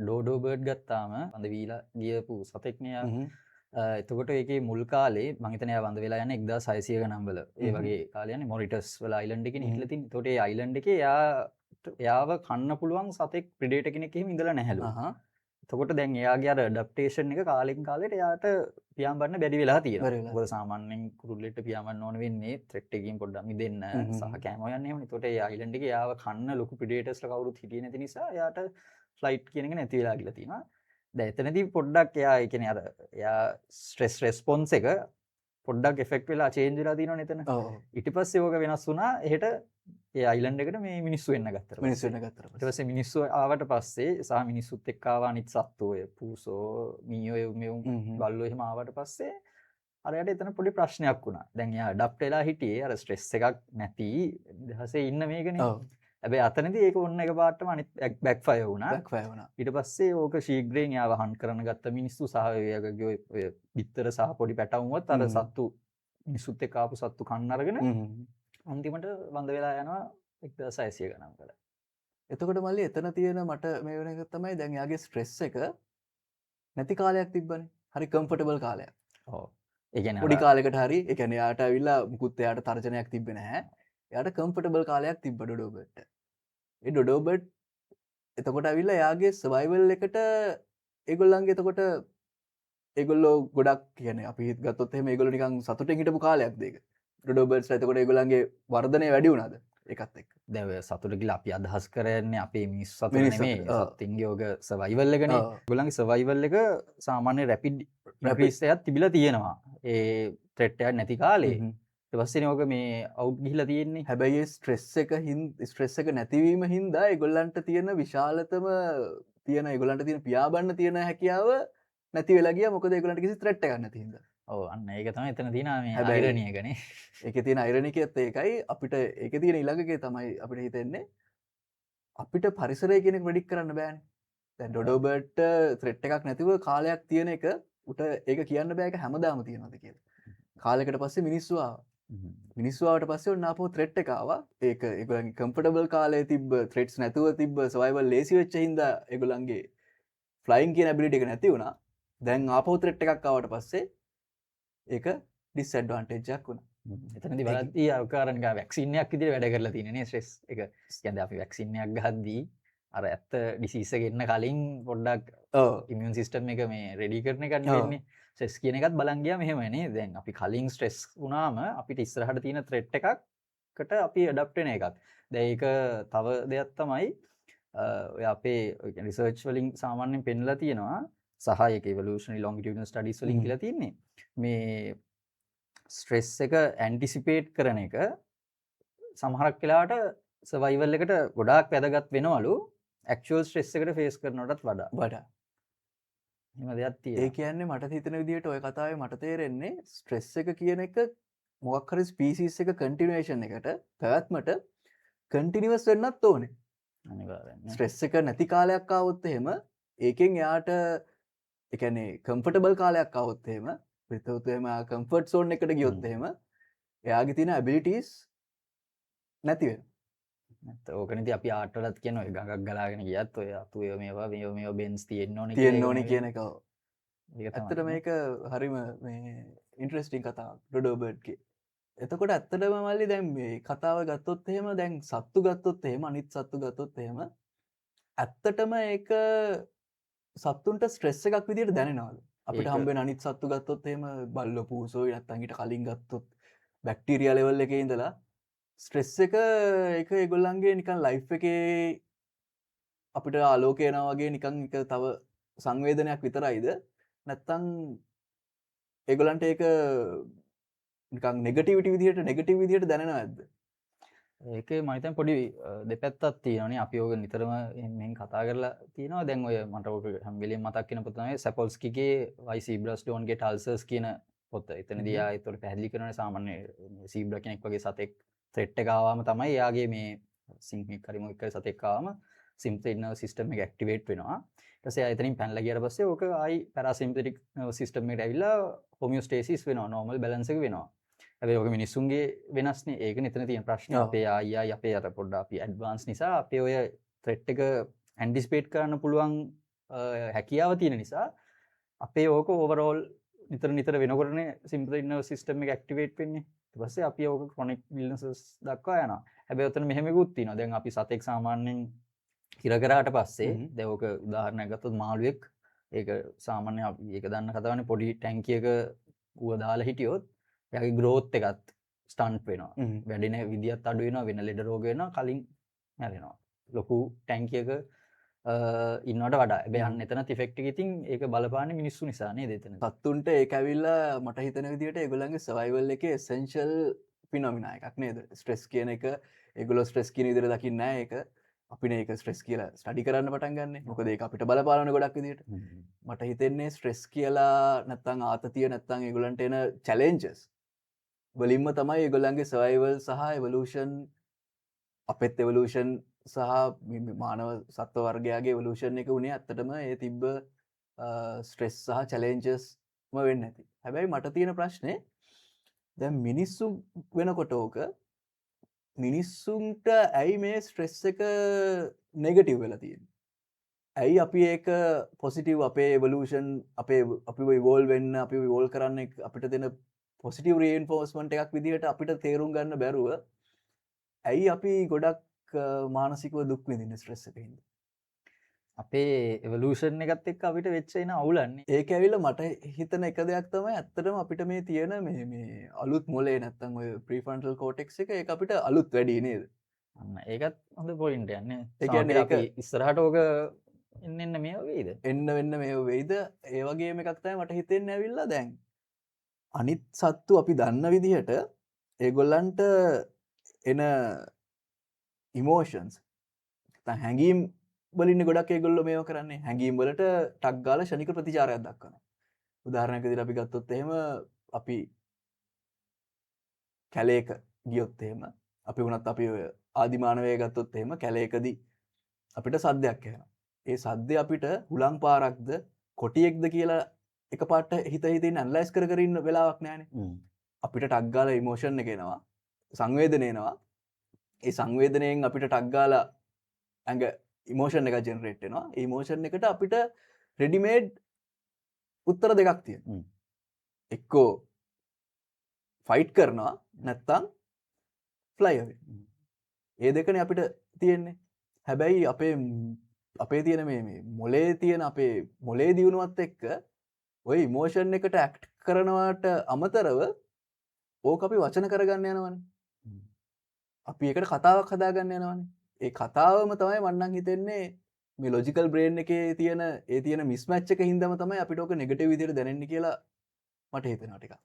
ඩෝඩෝ bird ගත්තාම වඳ වීලා ගියපු සතෙක්නේ යා. එතකොට ඒකේ මුල් කාලේ මං හිතන්නේ එයා වඳ වෙලා යන්නේ 1600 ගණන් වල. ඒ වගේ කාලේ යන්නේ මොරිටස් වල අයිලන්ඩ් එකේ හිටලා තින්නේ. එතකොට ඒ අයිලන්ඩ් එකේ එයාව කන්න පුළුවන් සතෙක් ප්‍රිඩේටර් කෙනෙක් එහෙම ඉඳලා නැහැලු. එතකොට දැන් එයාගේ අර ඇඩැප්ටේෂන් එක කාලෙකින් කාලෙට එයාට පියාඹන්න බැරි වෙලා තියෙනවා. මොකද සාමාන්‍යයෙන් කුරුල්ලෙට පියාඹන්න ඕන වෙන්නේ ත්‍රෙට් එකකින් පොඩ්ඩක් මිදෙන්න සහ කෑම හොයන්න එහෙමනේ. එතකොට ඒ අයිලන්ඩ් එකේ එයාව කන්න ලොකු ප්‍රිඩේටර්ස්ලා කවුරුත් හිටියේ නැති නිසා එයාට ෆ්ලයිට් කියන එක නැති වෙලා ගිහලා තියෙනවා. දැන් එතනදී පොඩ්ඩක් එයා ඒ කියන්නේ අර එයා ස්ට්‍රෙස් රෙස්පොන්ස් එක පොඩ්ඩක් එෆෙක්ට් වෙලා චේන්ජ් වෙලා තියෙනවනේ එතන. ඊට පස්සේ ඕක වෙනස් වුණා. එහෙට ඒ අයිලන්ඩ් එකට මේ මිනිස්සු එන්න ගත්තා. ඊට පස්සේ මිනිස්සු ආවට පස්සේ සහ මිනිස්සුත් එක්ක ආව අනිත් සත්තු ඔය පූසෝ මීයෝ මෙවුන් බල්ලෝ එහෙම ආවට පස්සේ අරයට එතන පොඩි ප්‍රශ්නයක් වුණා. දැන් එයා ඇඩැප්ට් වෙලා හිටියේ අර ස්ට්‍රෙස් එකක් නැති දහසේ ඉන්න මේකනේ. හැබැයි අතනදී ඒක ඔන්න එකපාරටම අනිත් බෑක්ෆයර් වුණා. ඊට පස්සේ ඕක ශීඝ්‍රයෙන් යාව හන් කරන ගත්ත මිනිස්සු සහ එයාගේ ඔය බිත්තර සහ පොඩි පැටවුන්වත් අර සත්තු මිනිස්සුත් එක්ක ආපු සත්තු කන්න අරගෙන අන්තිමට වඳ වෙලා යනවා 1600 ගණන් වල. එතකොට මල්ලි එතන තියෙන මට මේ වෙන එක තමයි දැන් යාගේ ස්ට්‍රෙස් එක නැති කාලයක් තිබ්බනේ. හරි කම්ෆර්ටබල් කාලයක්. ඔව්. ඒ කියන්නේ පොඩි කාලයකට හරි ඒ කියන්නේ යාට ඇවිල්ලා මුකුත් එයාට තර්ජනයක් තිබ්බේ නැහැ. එයාට කම්ෆර්ටබල් කාලයක් තිබ්බ ඩොඩෝ බර්ඩ්ට. ඒ ඩොඩෝ බර්ඩ් එතකොට ඇවිල්ලා එයාගේ සර්වයිවල් එකට ඒගොල්ලන්ගේ එතකොට ඒගොල්ලෝ ගොඩක් කියන්නේ අපි ගත්තොත් එහෙම ඒගොල්ලෝ නිකන් සතුටින් හිටපු කාලයක්ද ඒක. ඩොඩෝ බර්ඩ්ස්ලා එතකොට ඒගොල්ලන්ගේ වර්ධනය වැඩි වුණාද ඒකත් එක්ක? දැන් ඔය සතුට කියලා අපි අදහස් කරන්නේ අපේ මිනිස් සතුට නෙමෙයි. සත්ත්වගේ ඔක සර්වයිවල් එකනේ. ඒගොල්ලන්ගේ සර්වයිවල් එක සාමාන්‍ය රැපිඩ් ඉන්ක්‍රීස් එකක් තිබිලා තියෙනවා. ඒ ත්‍රෙට් එකක් නැති කාලේ. ඊට පස්සේ ඕක මේ අවුට් ගිහිලා තියෙන්නේ. හැබැයි ස්ට්‍රෙස් එක නැතිවීම හින්දා ඒගොල්ලන්ට තියෙන විශාලතම තියෙන ඒගොල්ලන්ට තියෙන පියාඹන්න තියෙන හැකියාව නැති වෙලා ගියා. මොකද ඒගොල්ලන්ට කිසි ත්‍රෙට් එකක් නැති හින්දා. ඔව් අන්න ඒක තමයි එතන තියෙන මේ අයිරණි එකනේ. ඒකේ තියෙන අයිරණි එකත් ඒකයි අපිට ඒකේ තියෙන ඊළඟකේ තමයි අපිට හිතෙන්නේ අපිට පරිසරය කියන එක ප්‍රෙඩික්ට් කරන්න බෑනේ. දැන් ඩොඩෝ බර්ඩ්ට ත්‍රෙට් එකක් නැතිව කාලයක් තියෙන එක උට ඒක කියන්න බෑ ඒක හැමදාම තියෙනවද කියලා. කාලයකට පස්සේ මිනිස්සු ආවා. මිනිස්සු ආවට පස්සේ ඔන්න ආපහු ත්‍රෙට් එක ආවා. ඒක ඒගොල්ලන්ගේ කම්ෆර්ටබල් කාලේ තිබ්බ ත්‍රෙට්ස් නැතුව තිබ්බ සර්වයිවල් ලේසි වෙච්ච හින්දා ඒගොල්ලන්ගේ ෆ්ලයින් කියන ඇබිලිටි එක නැති වුණා. දැන් ආපහු ත්‍රෙට් එකක් ආවට පස්සේ ඒක ඩිස්ඇඩ්වාන්ටේජ් එකක් වුණා. එතනදී බලද්දී ආකාර නිකන් වැක්සින් එකක් විදිහට වැඩ කරලා තියෙන නේ ස්ට්‍රෙස් එක. කියන්නේ අපි වැක්සින් එකක් ගහද්දී අර ඇත්ත ඩිසීස් එක එන්න කලින් පොඩ්ඩක් ඉමියුන් සිස්ටම් එක මේ රෙඩි කරන එකක් නෙවෙන්නේ. ස්ට්‍රෙස් කියන එකත් බලන් ගියාම එහෙමයි නේ. දැන් අපි කලින් ස්ට්‍රෙස් වුණාම අපිට ඉස්සරහට තියෙන ත්‍රෙට් එකකට අපි ඇඩැප්ට් වෙන එකක්. දැන් ඒක තව දෙයක් තමයි ඔය අපේ රිසර්ච් වලින් සාමාන්‍යයෙන් පෙන්නලා තියෙනවා සහ ඒක ඉවොලූෂනරි ලොන්ගිටියුඩනල් ස්ටඩීස් වලින් කියලා තින්නේ මේ ස්ට්‍රෙස් එක ඇන්ටිසිපේට් කරන එක සමහරක් වෙලාවට සර්වයිවල් එකට ගොඩාක් වැදගත් වෙනවලු ඇක්චුවල් ස්ට්‍රෙස් එකට ෆේස් කරනවටත් වඩා. එහෙම දෙයක් තියෙනවා. ඒ කියන්නේ මට හිතෙන විදිහට ඔය කතාවේ මට තේරෙන්නේ ස්ට්‍රෙස් එක කියන එක මොකක් හරි ස්පීසීස් එක කන්ටිනියුේෂන් එකට පැවැත්මට කන්ටිනියස් වෙන්නත් ඕනේ. අනිවාර්යයෙන්. ස්ට්‍රෙස් එක නැති කාලයක් ආවොත් එහෙම ඒකෙන් එයාට ඒ කියන්නේ කම්ෆර්ටබල් කාලයක් ආවොත් එහෙම විතෝත් එහෙම කම්ෆර්ට් සෝන් එකට ගියොත් එහෙම එයාගේ තියෙන ඇබිලිටිස් නැති වෙනවා. නැත්නම් ඕකනේදී අපි ආර්ට් වලත් කියන ඔය ගඟක් ගලාගෙන ගියත් ඔය අතු මේවා බෙන්ස් තියෙන්න ඕනේ කියන එක. ඇත්තට මේක හරිම මේ ඉන්ටරෙස්ටිං කතාවක් ඩොඩෝ බර්ඩ්ගේ. එතකොට ඇත්තටම මල්ලි දැන් මේ කතාව ගත්තොත් එහෙම දැන් සත්තු ගත්තොත් එහෙම අනිත් සත්තු ගත්තොත් එහෙම ඇත්තටම ඒක සත්තුන්ට ස්ට්‍රෙස් එකක් විදිහට දැනෙනවද? අපිට හම්බෙන අනිත් සත්තු ගත්තොත් එහෙම බල්ලෝ පූසෝ නැත්නම් ඊට කලින් ගත්තොත් බැක්ටීරියා ලෙවල් එකේ ඉඳලා ස්ට්‍රෙස් එක ඒක ඒගොල්ලන්ගේ නිකන් ලයිෆ් එකේ අපිට ආලෝකය එනවා වගේ නිකන් එක තව සංවේදනයක් විතරයිද නැත්නම් ඒගොල්ලන්ට ඒක නිකන් නෙගටිව් විදිහට දැනෙනවද නැද්ද? ඒකේ මම හිතන්නේ පොඩි දෙපැත්තක් තියෙනවානේ. අපි ඕක නිතරම මෙහෙන් කතා කරලා තියෙනවා. දැන් ඔය මට ඕක හැම වෙලෙම මතක් වෙන පොත තමයි සැපොල්ස්කිගේ Why Zebras Don't Get Ulcers කියන පොත. එතනදී ආ ඒතකොට පැහැදිලි කරනවා සාමාන්‍ය සීබ්‍රා කෙනෙක් වගේ සතෙක් ත්‍රෙට් එක ආවම තමයි එයාගේ මේ සිංහෙක් හරි මොකක් හරි සතෙක් ආවම සිම්පතටික් නර්වස් සිස්ටම් එක ඇක්ටිවේට් වෙනවා. ඊට පස්සේ ආ එතනින් පැනලා ගියාට පස්සේ ඕක ආයි පැරාසිම්පතටික් නර්වස් සිස්ටම් එකට ඇවිල්ලා හොමියෝස්ටේසිස් වෙනවා. නෝමල් බැලන්ස් එක වෙනවා. හැබැයි ඔක මිනිස්සුන්ගේ වෙනස්නේ. ඒක එතන තියෙන ප්‍රශ්නේ. අපේ ආයි අපේ අර පොඩ්ඩක් අපි ඇඩ්වාන්ස් නිසා අපේ ඔය ත්‍රෙට් එක ඇන්ටිසිපේට් කරන්න පුළුවන් හැකියාව තියෙන නිසා අපේ ඕක ඕවරෝල් නිතර වෙනකොටනේ සිම්පල් නර්වස් සිස්ටම් එක ඇක්ටිවේට් වෙන්නේ. ඊට පස්සේ අපි ඕක ක්‍රොනික් ඉල්නසස් දක්වා යනවා. හැබැයි ඔතන මෙහෙමකුත් තියෙනවා. දැන් අපි සතෙක් සාමාන්‍යයෙන් හිර කරාට පස්සේ දැන් ඕක උදාහරණයක් ගත්තොත් මාළුවෙක් ඒක සාමාන්‍ය අපි ඒක දන්න කතාවනේ පොඩි ටැංකියක ඌව දාලා හිටියොත් එයාගේ growth එකත් ස්ටන්ට් වෙනවා. වැඩෙන විදියත් අඩු වෙනවා, වෙන ලෙඩ රෝග වෙනවා, කලින් මැරෙනවා. ලොකු ටැංකියක ඉන්නවට වඩා. හැබැයි අන්න එතනත් ඉෆෙක්ට් එක ඉතින් ඒක බලපාන්නේ මිනිස්සු නිසා නේද එතන. සත්තුන්ට ඒක ඇවිල්ලා මට හිතන විදිහට ඒගොල්ලන්ගේ සර්වයිවල් එකේ එසෙන්ෂල් ෆිනොමිනා එකක් නේද? ස්ට්‍රෙස් කියන එක ඒගොල්ලෝ ස්ට්‍රෙස් කියන විදිහට දකින්නේ නැහැ ඒක. අපිනේ ඒක ස්ට්‍රෙස් කියලා ස්ටඩි කරන්න පටන් ගන්න. මොකද ඒක අපිට බලපාන ගොඩක් විදිහට. මට හිතෙන්නේ ස්ට්‍රෙස් කියලා නැත්තම් ආතතිය නැත්තම් ඒගොල්ලන්ට එන චැලෙන්ජස් වලින්ම තමයි ඒගොල්ලන්ගේ සර්වයිවල් සහ එවලූෂන් අපෙත් එවලූෂන් සහ මානව සත්ව වර්ගයාගේ එවලූෂන් එක උනේ ඇත්තටම ඒ තිබ්බ ස්ට්‍රෙස් සහ චැලෙන්ජස්ම වෙන්න ඇති. හැබැයි මට තියෙන ප්‍රශ්නේ දැන් මිනිස්සු වෙනකොට ඕක මිනිස්සුන්ට ඇයි මේ ස්ට්‍රෙස් එක නෙගටිව් වෙලා තියෙන්නේ? ඇයි අපි ඒක පොසිටිව් අපේ එවලූෂන් අපිව ඉවෝල්ව් වෙන්න අපිව ඉවෝල්ව් කරන්න අපිට දෙන පොසිටිව් රීඑන්ෆෝස්මන්ට් එකක් විදිහට අපිට තේරුම් ගන්න බැරුව ඇයි අපි ගොඩක් මානසිකව දුක් විඳින්නේ ස්ට්‍රෙස් එකකින්? අපේ එවලූෂන් එකත් එක්ක අපිට වෙච්ච එන අවුලන්නේ. ඒක ඇවිල්ලා මට හිතන එක දෙයක් තමයි ඇත්තටම අපිට මේ තියෙන මේ අලුත් මොලේ නැත්තම් ඔය ප්‍රීෆ්‍රන්ටල් කෝටෙක්ස් එක ඒක අපිට අලුත් වැඩි නේද? අන්න ඒකත් හොඳ පොයින්ට් එකක් නේ. ඒ කියන්නේ අපි ඉස්සරහට ඕක එන්න මේ වෙයිද? එන්න මේ වෙයිද? ඒ වගේම එකක් තමයි මට හිතෙන්නේ ඇවිල්ලා දැන් අනිත් සත්තු අපි දන්න විදිහට ඒගොල්ලන්ට එන ඉමෝෂන්ස් නැත්නම් හැඟීම් වලින් ගොඩක් ඒගොල්ලෝ මේව කරන්නේ. හැඟීම් වලට ටක් ගාලා ෂණික ප්‍රතිචාරයක් දක්වනවා. උදාහරණයක් විදිහට අපි ගත්තොත් එහෙම අපි කැලේක ගියොත් එහෙම අපි වුණත් අපි ඔය ආදිමානවය ගත්තොත් එහෙම කැලේකදී අපිට සද්දයක් ඇහෙනවා. ඒ සද්දේ අපිට හුලං පාරක්ද කොටියෙක්ද කියලා එකපාරට හිත හිතින් ඇනලයිස් කර කර ඉන්න වෙලාවක් නැහැනේ. අපිට ටක් ගාලා ඉමෝෂන් එක එනවා. සංවේදනය එනවා. ඒ සංවේදනයෙන් අපිට ටක් ගාලා ඇඟ ඉමෝෂන් එක ජෙනරේට් වෙනවා. ඒ ඉමෝෂන් එකට අපිට රෙඩිමේඩ් උත්තර දෙකක් තියෙනවා. එක්කෝ ෆයිට් කරනවා නැත්තම් ෆ්ලයි අවේ. ඒ දෙකනේ අපිට තියෙන්නේ. හැබැයි අපේ තියෙන මේ මොලේ තියෙන අපේ මොලේ දියුණුවත් එක්ක ඔය ඉමෝෂන් එකට ඇක්ට් කරනවට අමතරව ඕක අපි වචන කරගන්න යනවනේ. අපි ඒකට කතාවක් හදාගන්න යනවනේ. ඒ කතාවම තමයි මම නම් හිතන්නේ මේ ලොජිකල් බ්‍රේන් එකේ තියෙන මිස්මැච් එක හින්දාම තමයි අපිට ඕක නෙගටිව් විදිහට දැනෙන්නේ කියලා මට හිතෙනවා ටිකක්.